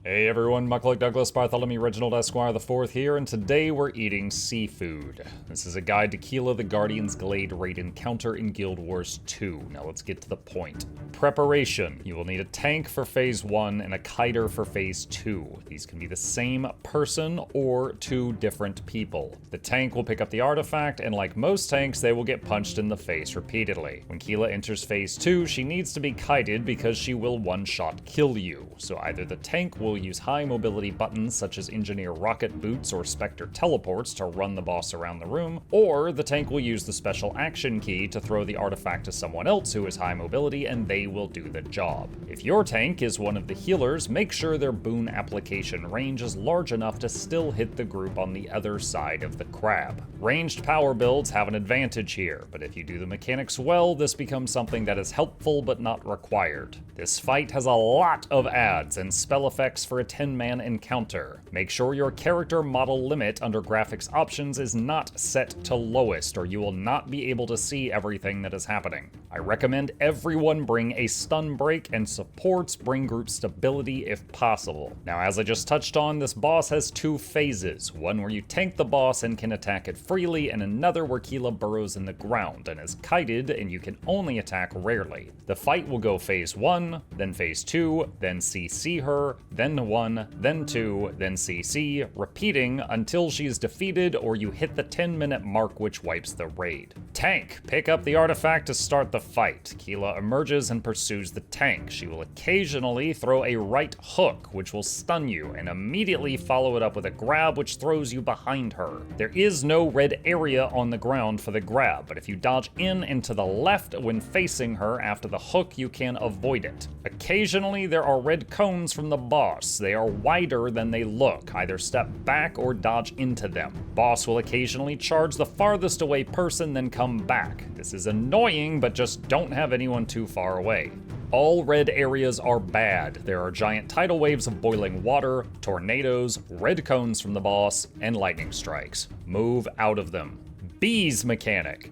Hey everyone, Muckluck Douglas Bartholomew Reginald Esquire IV here, and today we're eating seafood. This is a guide to Kela the Guardian's Glade raid encounter in Guild Wars 2. Now let's get to the point. Preparation. You will need a tank for Phase 1 and a kiter for Phase 2. These can be the same person or two different people. The tank will pick up the artifact, and like most tanks, they will get punched in the face repeatedly. When Kela enters Phase 2, she needs to be kited because she will one-shot kill you. So either the tank will use high mobility buttons such as Engineer Rocket Boots or Spectre Teleports to run the boss around the room, or the tank will use the special action key to throw the artifact to someone else who is high mobility and they will do the job. If your tank is one of the healers, make sure their boon application range is large enough to still hit the group on the other side of the crab. Ranged power builds have an advantage here, but if you do the mechanics well, this becomes something that is helpful but not required. This fight has a lot of adds and spell effects for a 10-man encounter. Make sure your character model limit under graphics options is not set to lowest, or you will not be able to see everything that is happening. I recommend everyone bring a stun break, and supports bring group stability if possible. Now, as I just touched on, this boss has two phases, one where you tank the boss and can attack it freely, and another where Kela burrows in the ground and is kited and you can only attack rarely. The fight will go Phase 1, then Phase 2, then CC her, then 1, then 2, then CC, repeating until she is defeated or you hit the 10-minute mark, which wipes the raid. Tank. Pick up the artifact to start the fight. Kela emerges and pursues the tank. She will occasionally throw a right hook, which will stun you, and immediately follow it up with a grab, which throws you behind her. There is no red area on the ground for the grab, but if you dodge in and to the left when facing her after the hook, you can avoid it. Occasionally, there are red cones from the boss. They are wider than they look. Either step back or dodge into them. Boss will occasionally charge the farthest away person, then come back. This is annoying, but just don't have anyone too far away. All red areas are bad. There are giant tidal waves of boiling water, tornadoes, red cones from the boss, and lightning strikes. Move out of them. Bees mechanic.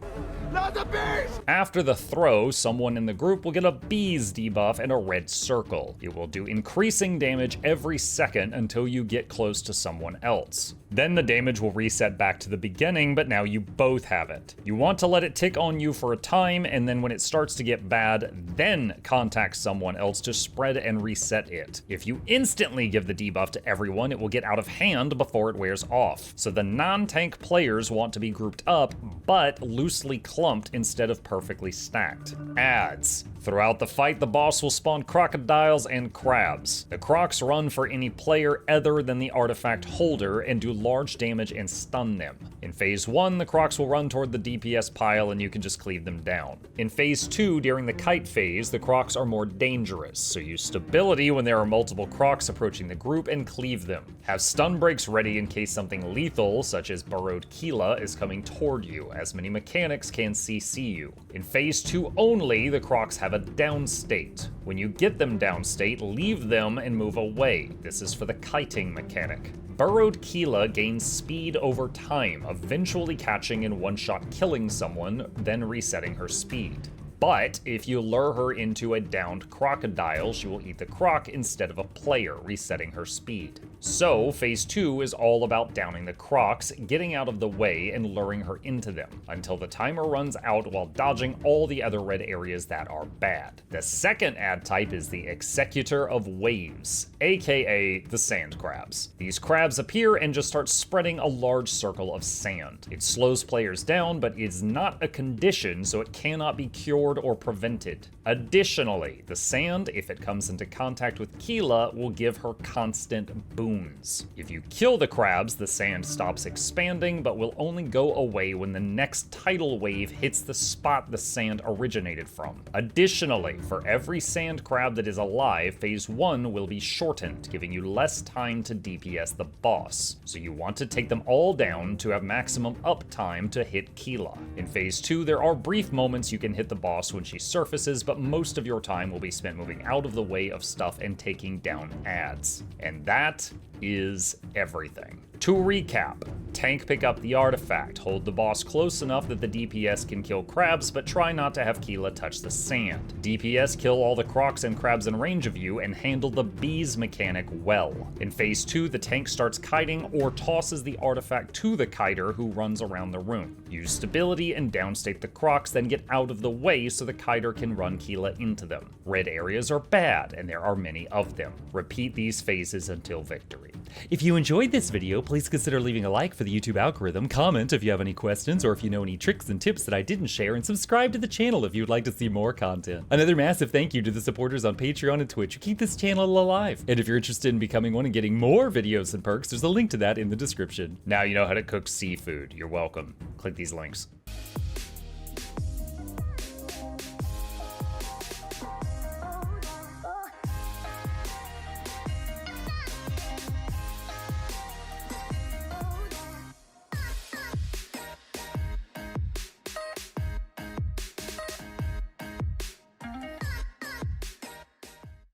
Not the bees! After the throw, someone in the group will get a bees debuff and a red circle. It will do increasing damage every second until you get close to someone else. Then the damage will reset back to the beginning, but now you both have it. You want to let it tick on you for a time, and then when it starts to get bad, then contact someone else to spread and reset it. If you instantly give the debuff to everyone, it will get out of hand before it wears off. So the non-tank players want to be grouped up, but loosely clumped instead of perfectly stacked. Adds. Throughout the fight, the boss will spawn crocodiles and crabs. The crocs run for any player other than the artifact holder and do large damage and stun them. In Phase 1, the crocs will run toward the DPS pile and you can just cleave them down. In Phase 2, during the kite phase, the crocs are more dangerous, so use stability when there are multiple crocs approaching the group and cleave them. Have stun breaks ready in case something lethal, such as burrowed Kela, is coming toward you, as many mechanics can CC you. In Phase 2 only, the crocs have a down state. When you get them down state, leave them and move away. This is for the kiting mechanic. Burrowed Kela gains speed over time, eventually catching and one-shot killing someone, then resetting her speed. But if you lure her into a downed crocodile, she will eat the croc instead of a player, resetting her speed. So, Phase 2 is all about downing the crocs, getting out of the way, and luring her into them, until the timer runs out while dodging all the other red areas that are bad. The second ad type is the Executor of Waves, aka the sand crabs. These crabs appear and just start spreading a large circle of sand. It slows players down, but is not a condition, so it cannot be cured or prevented. Additionally, the sand, if it comes into contact with Kela, will give her constant boons. If you kill the crabs, the sand stops expanding, but will only go away when the next tidal wave hits the spot the sand originated from. Additionally, for every sand crab that is alive, Phase 1 will be shortened, giving you less time to DPS the boss. So you want to take them all down to have maximum uptime to hit Kela. In Phase 2, there are brief moments you can hit the boss when she surfaces, but most of your time will be spent moving out of the way of stuff and taking down adds. And that is everything. To recap, tank pick up the artifact, hold the boss close enough that the DPS can kill crabs, but try not to have Kela touch the sand. DPS kill all the crocs and crabs in range of you and handle the bees mechanic well. In phase 2, the tank starts kiting or tosses the artifact to the kiter who runs around the room. Use stability and downstate the crocs, then get out of the way so the kiter can run Kela into them. Red areas are bad, and there are many of them. Repeat these phases until victory. If you enjoyed this video, please consider leaving a like for the YouTube algorithm, comment if you have any questions or if you know any tricks and tips that I didn't share, and subscribe to the channel if you'd like to see more content. Another massive thank you to the supporters on Patreon and Twitch who keep this channel alive. And if you're interested in becoming one and getting more videos and perks, there's a link to that in the description. Now you know how to cook seafood. You're welcome. Click these links.